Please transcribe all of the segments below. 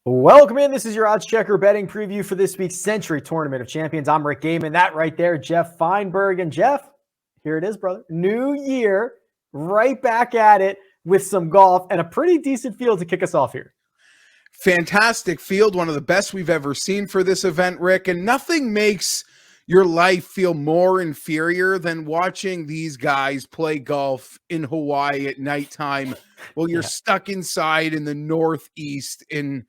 Welcome in. This is your Odds Checker betting preview for this week's Sentry Tournament of Champions. I'm Rick Gehman. That right there, Geoff Fienberg. And Geoff, here it is, brother. New year, right back at it with some golf and a pretty decent field to kick us off here. Fantastic field, one of the best we've ever seen for this event, Rick. And nothing makes your life feel more inferior than watching these guys play golf in Hawaii at nighttime while you're stuck inside in the Northeast in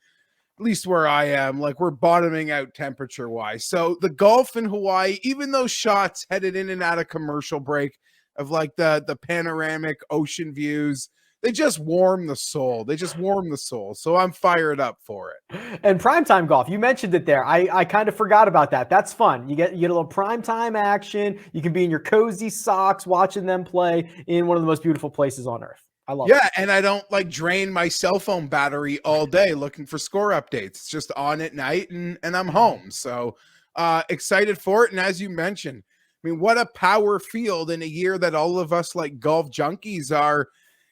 at least where I am, like we're bottoming out temperature wise. So the golf in Hawaii, even those shots headed in and out of commercial break of like the panoramic ocean views, they just warm the soul. So I'm fired up for it. And primetime golf, you mentioned it there. I kind of forgot about that. That's fun. You get a little primetime action. You can be in your cozy socks watching them play in one of the most beautiful places on earth. I love it. Yeah, and I don't like drain my cell phone battery all day looking for score updates. It's just on at night and I'm home. So excited for it. And as you mentioned, I mean, what a power field in a year that all of us like golf junkies are,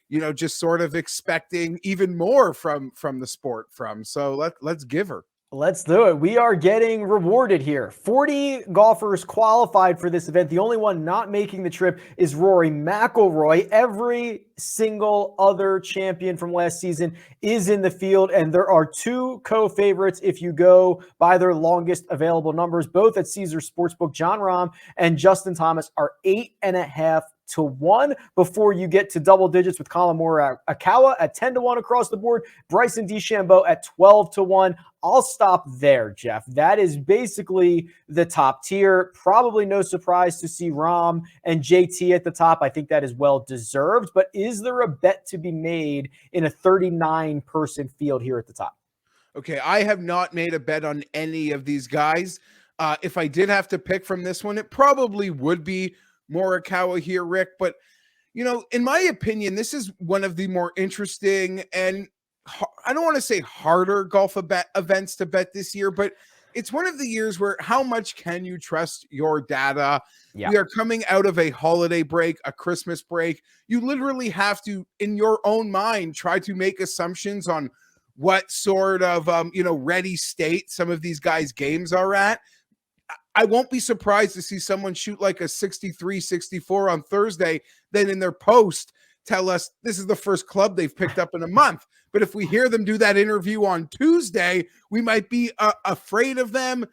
you know, just sort of expecting even more from the sport from. So let's give her. Let's do it. We are getting rewarded here. 40 golfers qualified for this event. The only one not making the trip is Rory McIlroy. Every single other champion from last season is in the field, and there are two co-favorites if you go by their longest available numbers, both at Caesars Sportsbook. John Rahm and Justin Thomas are 8.5 to 1 before you get to double digits with Colin Morikawa at 10 to 1 across the board. Bryson DeChambeau at 12 to 1. I'll stop there, Geoff. That is basically the top tier. Probably no surprise to see Rahm and JT at the top. I think that is well deserved. But is there a bet to be made in a 39-person field here at the top? Okay, I have not made a bet on any of these guys. If I did have to pick from this one, it probably would be Morikawa here, Rick. But, you know, in my opinion, this is one of the more interesting and I don't want to say harder golf events to bet this year, but it's one of the years where how much can you trust your data? Yeah. We are coming out of a holiday break, a Christmas break. You literally have to, in your own mind, try to make assumptions on what sort of, ready state some of these guys' games are at. I won't be surprised to see someone shoot like a 63, 64 on Thursday, then in their post tell us this is the first club they've picked up in a month. But if we hear them do that interview on Tuesday, we might be afraid of them.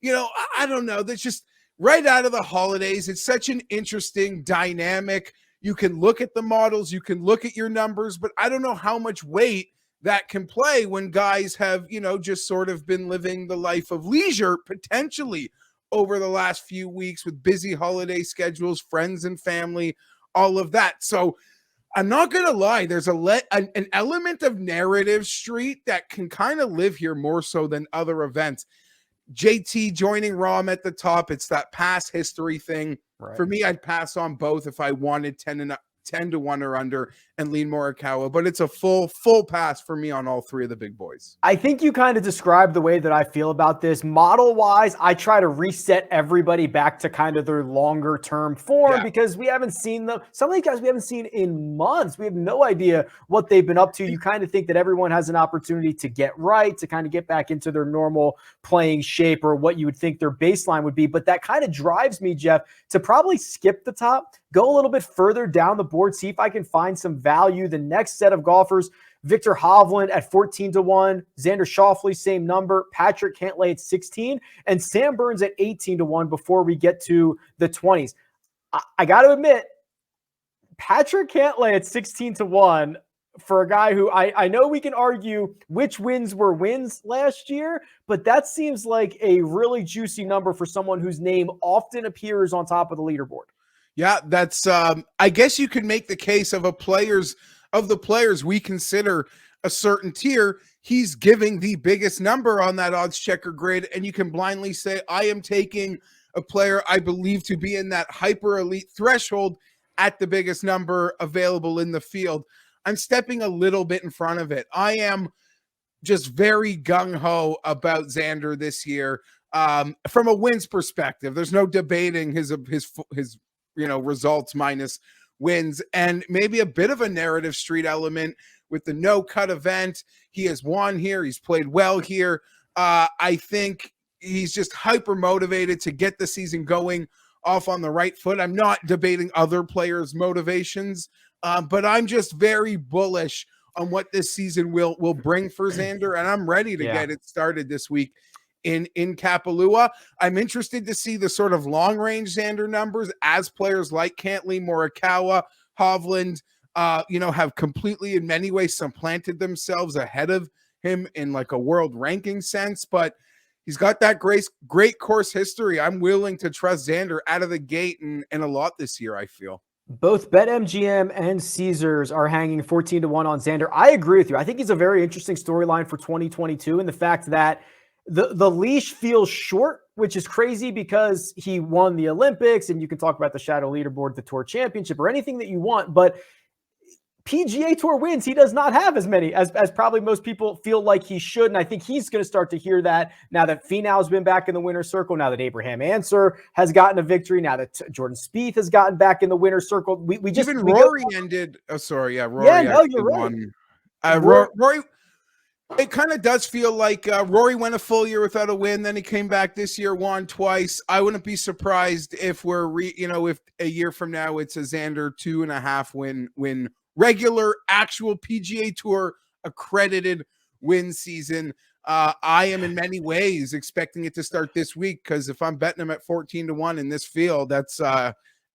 You know, I don't know. That's just right out of the holidays. It's such an interesting dynamic. You can look at the models, you can look at your numbers, but I don't know how much weight that can play when guys have, you know, just sort of been living the life of leisure potentially over the last few weeks with busy holiday schedules, friends and family, all of that. So I'm not going to lie. There's an element of narrative street that can kind of live here more so than other events. JT joining Rahm at the top. It's that past history thing. Right. For me, I'd pass on both if I wanted 10 to 1 or under and lean Morikawa, but it's a full pass for me on all three of the big boys. I think you kind of described the way that I feel about this. Model-wise, I try to reset everybody back to kind of their longer-term form because we haven't seen them. Some of these guys we haven't seen in months. We have no idea what they've been up to. You kind of think that everyone has an opportunity to get right, to kind of get back into their normal playing shape or what you would think their baseline would be. But that kind of drives me, Geoff, to probably skip the top, go a little bit further down the board, see if I can find some value. The next set of golfers, Victor Hovland at 14 to 1, Xander Schauffele, same number, Patrick Cantlay at 16, and Sam Burns at 18 to 1 before we get to the 20s. I got to admit, Patrick Cantlay at 16 to 1 for a guy who I know we can argue which wins were wins last year, but that seems like a really juicy number for someone whose name often appears on top of the leaderboard. Yeah, that's I guess you could make the case of the players we consider a certain tier. He's giving the biggest number on that odds checker grid, and you can blindly say, I am taking a player I believe to be in that hyper elite threshold at the biggest number available in the field. I'm stepping a little bit in front of it. I am just very gung-ho about Xander this year. From a wins perspective, there's no debating his results minus wins, and maybe a bit of a narrative street element with the no cut event. He has won here. He's played well here. I think he's just hyper motivated to get the season going off on the right foot. I'm not debating other players' motivations, but I'm just very bullish on what this season will bring for Xander, and I'm ready to get it started this week in Kapalua. I'm interested to see the sort of long-range Xander numbers as players like Cantley, Morikawa, Hovland, have completely, in many ways, supplanted themselves ahead of him in like a world ranking sense, but he's got that great course history. I'm willing to trust Xander out of the gate and a lot this year, I feel. Both BetMGM and Caesars are hanging 14-1 on Xander. I agree with you. I think he's a very interesting storyline for 2022, and the fact that the leash feels short, which is crazy because he won the Olympics, and you can talk about the shadow leaderboard, the Tour Championship, or anything that you want, but PGA Tour wins, he does not have as many as probably most people feel like he should. And I think he's going to start to hear that now that Finau's been back in the winner's circle, now that Abraham Ancer has gotten a victory, now that Jordan Spieth has gotten back in the winner's circle. Rory ended. Oh, sorry. Yeah. Rory. Yeah, no, you're right. Rory, it kind of does feel like Rory went a full year without a win. Then he came back this year, won twice. I wouldn't be surprised if if a year from now it's a Xander 2.5 win regular actual PGA Tour accredited win season. I am in many ways expecting it to start this week, because if I'm betting him at 14-1 in this field, that's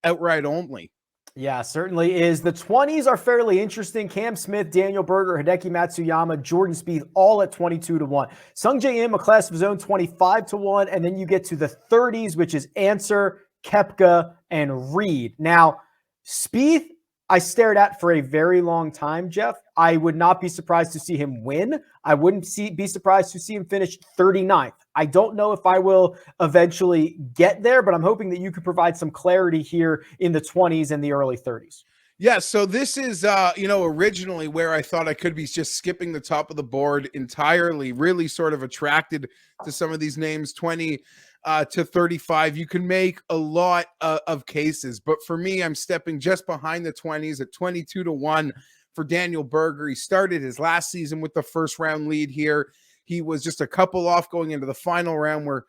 outright only. Yeah, certainly is. The 20s are fairly interesting. Cam Smith, Daniel Berger, Hideki Matsuyama, Jordan Spieth, all at 22-1. Sungjae Im, a class of his own, 25-1. And then you get to the 30s, which is Ancer, Koepka, and Reed. Now, Spieth, I stared at for a very long time, Geoff. I would not be surprised to see him win. I wouldn't be surprised to see him finish 39th. I don't know if I will eventually get there, but I'm hoping that you could provide some clarity here in the 20s and the early 30s. Yeah, so this is, originally where I thought I could be just skipping the top of the board entirely, really sort of attracted to some of these names, 20 to 35. You can make a lot of cases, but for me, I'm stepping just behind the 20s at 22-1 for Daniel Berger. He started his last season with the first round lead here. He was just a couple off going into the final round where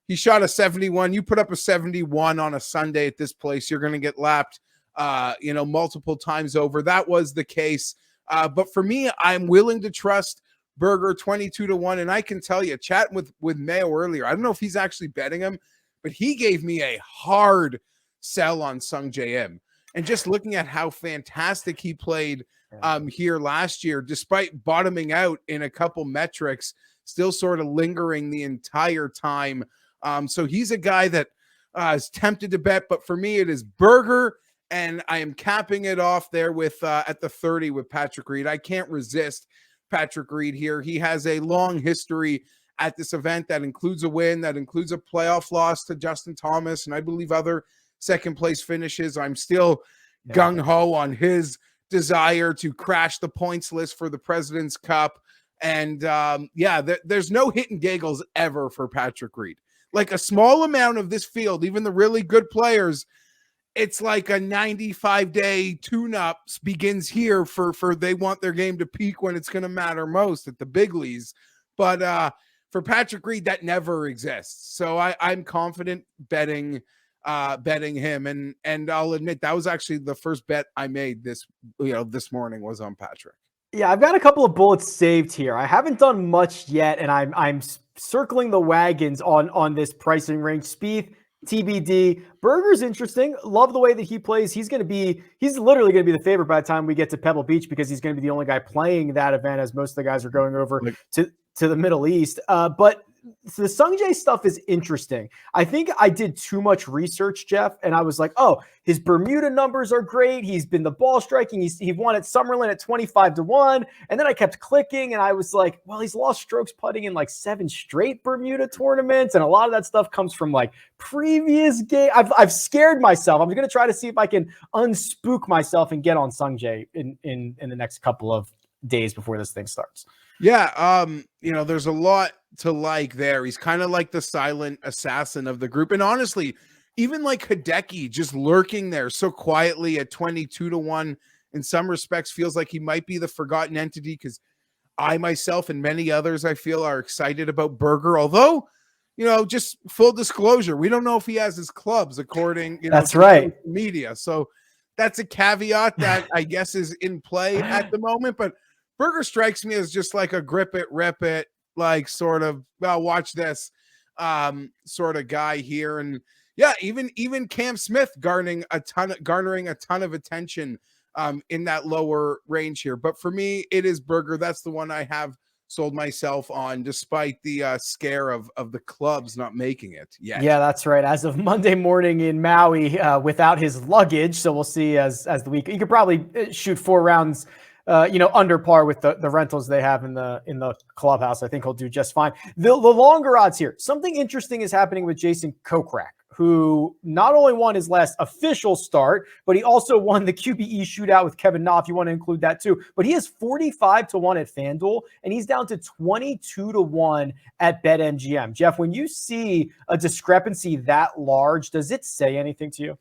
he shot a 71. You put up a 71 on a Sunday at this place, you're going to get lapped, multiple times over. That was the case. But for me, I'm willing to trust Berger 22-1. And I can tell you, chatting with Mayo earlier, I don't know if he's actually betting him, but he gave me a hard sell on Sungjae Im. And just looking at how fantastic he played here last year, despite bottoming out in a couple metrics, still sort of lingering the entire time. So he's a guy that is tempted to bet, but for me, it is Berger, and I am capping it off there with at the 30 with Patrick Reed. I can't resist Patrick Reed here. He has a long history at this event that includes a win, that includes a playoff loss to Justin Thomas, and I believe other second place finishes. I'm still gung-ho on his desire to crash the points list for the President's Cup. And there's no hit and giggles ever for Patrick Reed. Like a small amount of this field, even the really good players, it's like a 95-day tune-up begins here for they want their game to peak when it's going to matter most at the big leagues. But for Patrick Reed, that never exists. So I'm confident betting him. And I'll admit that was actually the first bet I made this morning was on Patrick. Yeah, I've got a couple of bullets saved here. I haven't done much yet, and I'm circling the wagons on this pricing range. Spieth, TBD. Berger's interesting. Love the way that he plays. He's literally going to be the favorite by the time we get to Pebble Beach, because he's going to be the only guy playing that event, as most of the guys are going over to the Middle East. But the Sungjae stuff is interesting. I think I did too much research, Geoff, and I was like, oh, his Bermuda numbers are great. He's been the ball striking. He won at Summerlin at 25-1. And then I kept clicking, and I was like, well, he's lost strokes putting in like 7 straight Bermuda tournaments. And a lot of that stuff comes from like previous game. I've scared myself. I'm going to try to see if I can unspook myself and get on Sungjae in the next couple of days before this thing starts. Yeah, there's a lot to like there. He's kind of like the silent assassin of the group. And honestly, even like Hideki just lurking there so quietly at 22-1 in some respects feels like he might be the forgotten entity, because I myself and many others I feel are excited about Berger, although, just full disclosure, we don't know if he has his clubs according, that's to right. media. So that's a caveat that I guess is in play at the moment. But Berger strikes me as just like a grip it, rip it, like sort of, well, watch this sort of guy here. And yeah, even Cam Smith garnering a ton of attention in that lower range here. But for me, it is Berger. That's the one I have sold myself on, despite the scare of the clubs not making it yet. Yeah, that's right. As of Monday morning in Maui, without his luggage, so we'll see as the week. You could probably shoot 4 rounds, under par with the rentals they have in the clubhouse. I think he'll do just fine. The longer odds here. Something interesting is happening with Jason Kokrak, who not only won his last official start, but he also won the QBE shootout with Kevin Na, if you want to include that too. But he is 45-1 at FanDuel, and he's down to 22-1 at BetMGM. Geoff, when you see a discrepancy that large, does it say anything to you?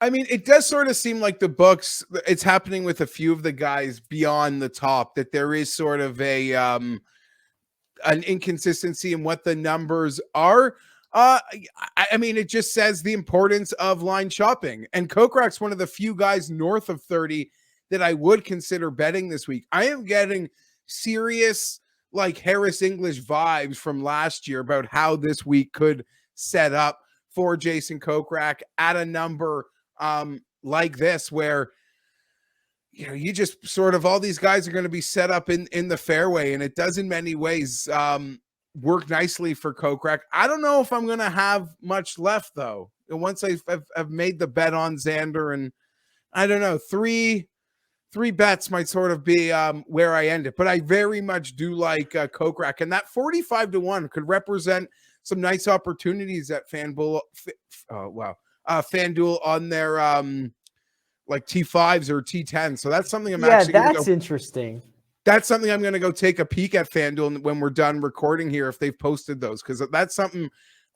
I mean, it does sort of seem like the books, it's happening with a few of the guys beyond the top, that there is sort of an inconsistency in what the numbers are. I mean, it just says the importance of line shopping. And Kokrak's one of the few guys north of 30 that I would consider betting this week. I am getting serious, like Harris English vibes from last year about how this week could set up for Jason Kokrak at a number like this, where you just sort of, all these guys are going to be set up in the fairway, and it does in many ways work nicely for Kokrak. I don't know if I'm going to have much left though. And once I've made the bet on Xander, and I don't know, three bets might sort of be where I end it, but I very much do like Kokrak, and that 45-1 could represent some nice opportunities at FanDuel. FanDuel on their like T5s or T10s. So that's something that's interesting. That's something I'm going to go take a peek at FanDuel when we're done recording here, if they've posted those, because that's something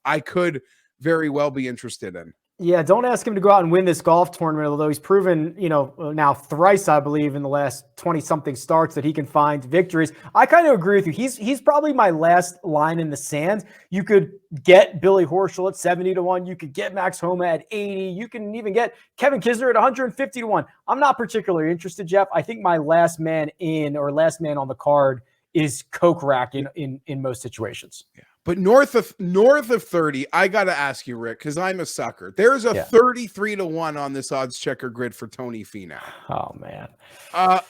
I could very well be interested in. Yeah, don't ask him to go out and win this golf tournament, although he's proven, now thrice, I believe, in the last 20-something starts that he can find victories. I kind of agree with you. He's probably my last line in the sand. You could get Billy Horschel at 70-1. You could get Max Homa at 80. You can even get Kevin Kisner at 150-1. I'm not particularly interested, Geoff. I think my last man on the card is Kokrak in most situations. Yeah. But north of 30, I got to ask you, Rick, because I'm a sucker. There's a 33-1 on this odds checker grid for Tony Finau. Oh, man.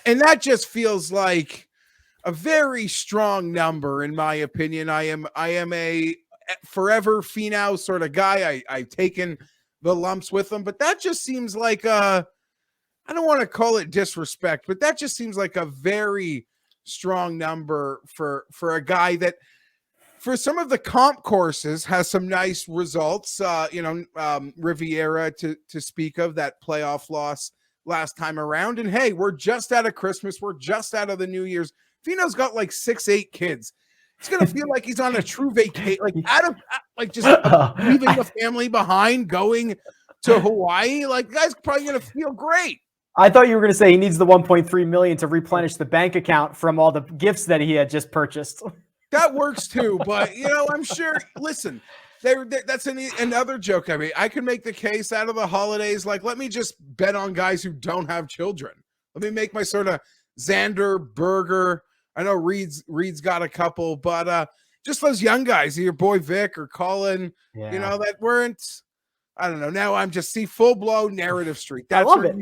And that just feels like a very strong number, in my opinion. I am a forever Finau sort of guy. I've taken the lumps with him, but that just seems like I don't want to call it disrespect, but that just seems like a very strong number for a guy that, for some of the comp courses, has some nice results. Riviera to speak of, that playoff loss last time around. And hey, we're just out of Christmas. We're just out of the New Year's. Finau's got like 6-8 kids. It's gonna feel like he's on a true vacation, just leaving the family behind, going to Hawaii. Like, guy's probably gonna feel great. I thought you were going to say he needs the $1.3 million to replenish the bank account from all the gifts that he had just purchased. That works too, but I'm sure. Listen, that's another joke. I mean, I can make the case out of the holidays. Like, let me just bet on guys who don't have children. Let me make my sort of Xander, Berger. I know Reed's got a couple, but just those young guys, your boy Vic or Colin, that weren't. I don't know. Now I'm just full blown narrative streak. That's where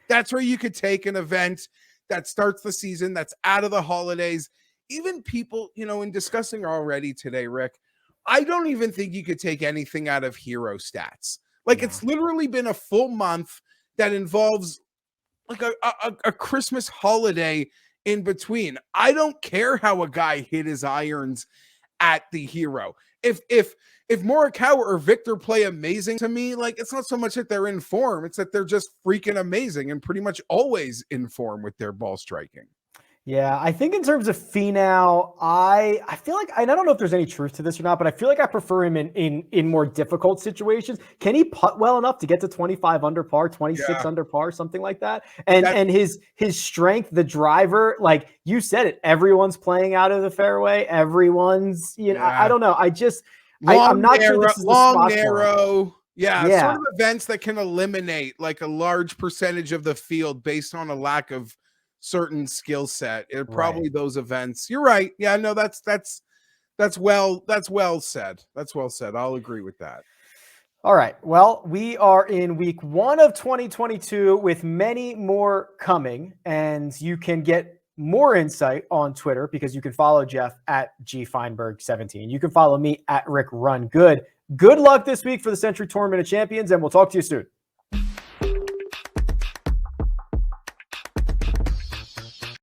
that's where you could take an event that starts the season, that's out of the holidays. Even people, in discussing already today, Rick, I don't even think you could take anything out of hero stats. Like, it's literally been a full month that involves like a Christmas holiday in between. I don't care how a guy hit his irons at the hero. If Morikawa or Victor play amazing, to me, like, it's not so much that they're in form, it's that they're just freaking amazing and pretty much always in form with their ball striking. Yeah, I think in terms of Finau, I feel like, and I don't know if there's any truth to this or not, but I feel like I prefer him in more difficult situations. Can he putt well enough to get to 25 under par, 26 Yeah. under par, something like that? And his strength, the driver, like you said it, everyone's playing out of the fairway. Everyone's, I don't know. I'm not sure this is the spot for him. Yeah, Yeah. sort of events that can eliminate like a large percentage of the field based on a lack of certain skill set. It probably those events. You're right. Yeah, no, that's well said. That's well said. I'll agree with that. All right. Well, we are in week 1 of 2022 with many more coming, and you can get more insight on Twitter because you can follow Geoff at Fienberg17. You can follow me at Rick Run Good. Good luck this week for the Sentry Tournament of Champions, and we'll talk to you soon.